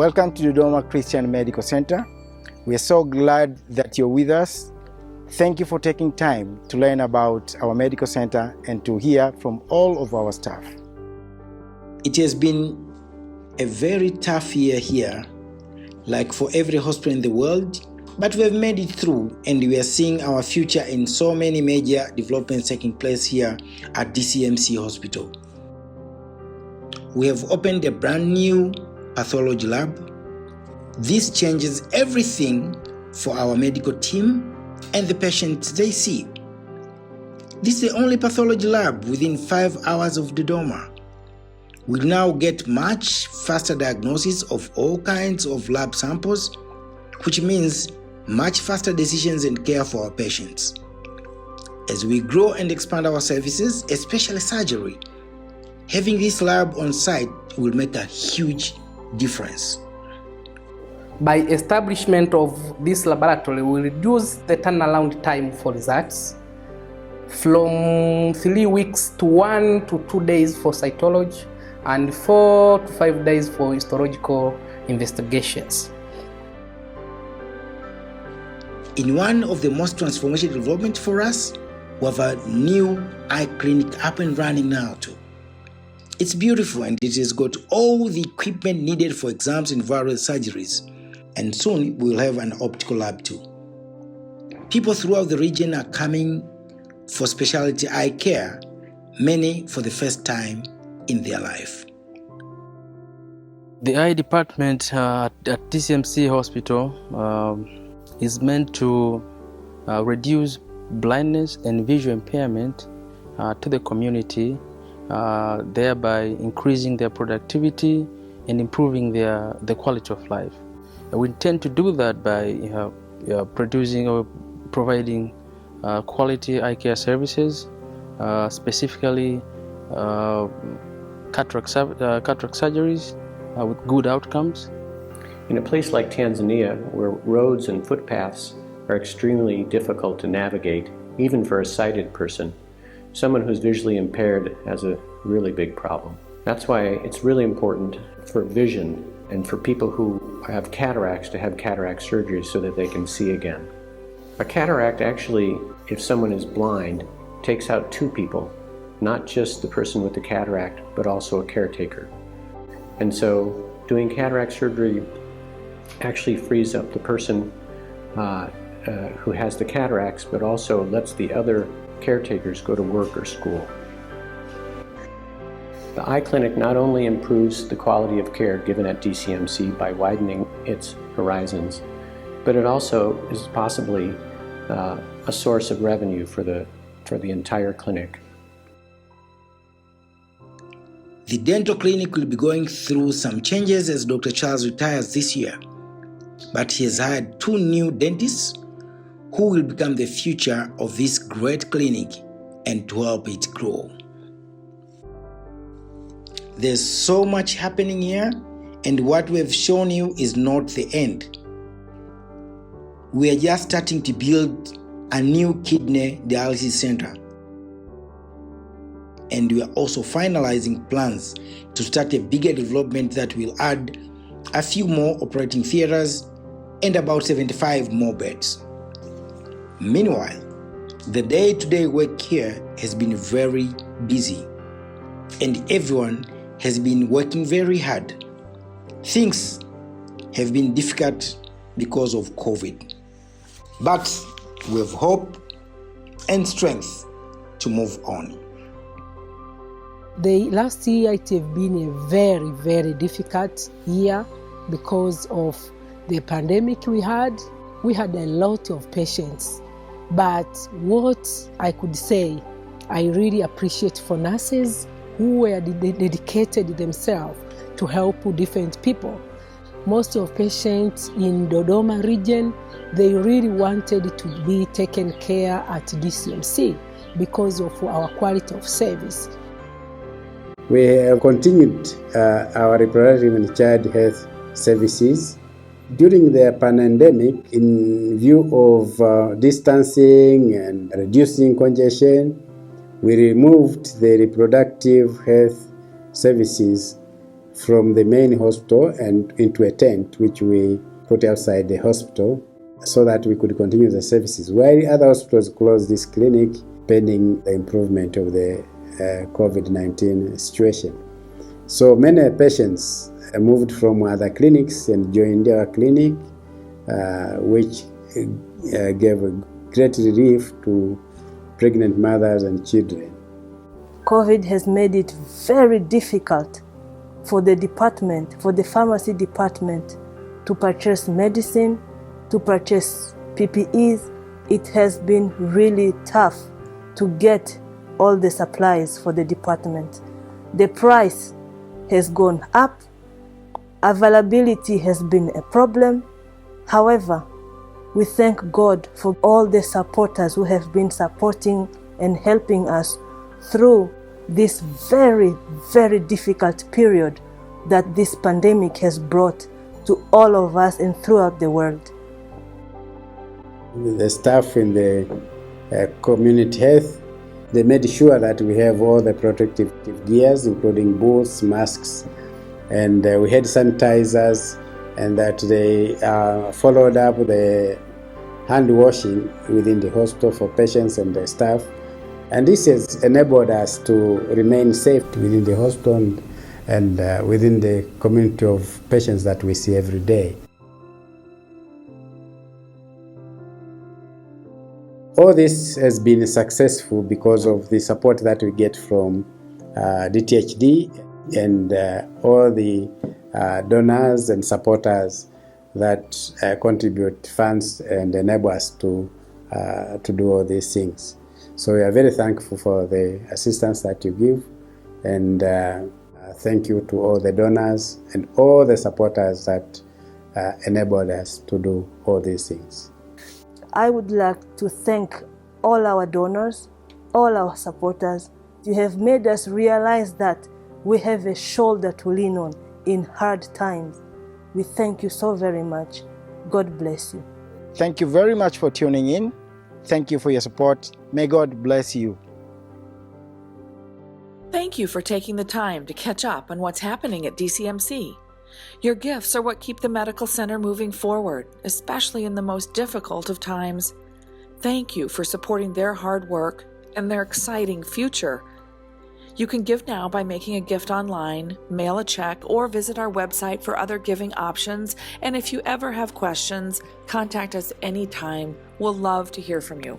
Welcome to Dodoma Christian Medical Center. We are so glad that you're with us. Thank you for taking time to learn about our medical center and to hear from all of our staff. It has been a very tough year here, like for every hospital in the world, but we have made it through and we are seeing our future in so many major developments taking place here at DCMC Hospital. We have opened a brand new pathology lab. This changes everything for our medical team and the patients they see. This is the only pathology lab within 5 hours of Dodoma. We now get much faster diagnosis of all kinds of lab samples, which means much faster decisions and care for our patients. As we grow and expand our services, especially surgery, having this lab on site will make a huge difference. By establishment of this laboratory, we reduce the turnaround time for results from 3 weeks to 1 to 2 days for cytology and 4 to 5 days for histological investigations. In one of the most transformational developments for us, we have a new eye clinic up and running now too. It's beautiful and it has got all the equipment needed for exams and various surgeries. And soon we'll have an optical lab too. People throughout the region are coming for specialty eye care, many for the first time in their life. The eye department at DCMC Hospital is meant to reduce blindness and visual impairment to the community, thereby increasing their productivity and improving the quality of life. We intend to do that by producing or providing quality eye care services, specifically cataract surgeries with good outcomes. In a place like Tanzania, where roads and footpaths are extremely difficult to navigate, even for a sighted person, someone who's visually impaired has a really big problem. That's why it's really important for vision and for people who have cataracts to have cataract surgery so that they can see again. A cataract actually, if someone is blind, takes out 2 people, not just the person with the cataract, but also a caretaker. And so doing cataract surgery actually frees up the person who has the cataracts, but also lets the other caretakers go to work or school. The eye clinic not only improves the quality of care given at DCMC by widening its horizons, but it also is possibly a source of revenue for the entire clinic. The dental clinic will be going through some changes as Dr. Charles retires this year, but he has hired 2 new dentists who will become the future of this great clinic and to help it grow. There's so much happening here, and what we've shown you is not the end. We are just starting to build a new kidney dialysis center. And we are also finalizing plans to start a bigger development that will add a few more operating theaters and about 75 more beds. Meanwhile, the day-to-day work here has been very busy, and everyone has been working very hard. Things have been difficult because of COVID, but we have hope and strength to move on. The last year it has been a very, very difficult year because of the pandemic we had. We had a lot of patients, but what I could say, I really appreciate for nurses who were dedicated themselves to help different people. Most of patients in Dodoma region, they really wanted to be taken care at DCMC because of our quality of service. We have continued our reproductive and child health services. During the pandemic, in view of distancing and reducing congestion, we removed the reproductive health services from the main hospital and into a tent which we put outside the hospital so that we could continue the services, while other hospitals closed this clinic pending the improvement of the COVID-19 situation. So many patients moved from other clinics and joined our clinic, which gave a great relief to pregnant mothers and children. COVID has made it very difficult for the department, for the pharmacy department, to purchase medicine, to purchase PPEs. It has been really tough to get all the supplies for the department. The price has gone up. Availability has been a problem. However, we thank God for all the supporters who have been supporting and helping us through this very, very difficult period that this pandemic has brought to all of us and throughout the world. The staff in the community health, they made sure that we have all the protective gears, including boots, masks, and we had sanitizers, and that they followed up the hand washing within the hospital for patients and the staff. And this has enabled us to remain safe within the hospital and within the community of patients that we see every day. All this has been successful because of the support that we get from DTHD and all the donors and supporters that contribute funds and enable us to do all these things. So we are very thankful for the assistance that you give, and thank you to all the donors and all the supporters that enabled us to do all these things. I would like to thank all our donors, all our supporters. You have made us realize that we have a shoulder to lean on in hard times. We thank you so very much. God bless you. Thank you very much for tuning in. Thank you for your support. May God bless you. Thank you for taking the time to catch up on what's happening at DCMC. Your gifts are what keep the medical center moving forward, especially in the most difficult of times. Thank you for supporting their hard work and their exciting future. You can give now by making a gift online, mail a check, or visit our website for other giving options. And if you ever have questions, contact us anytime. We'll love to hear from you.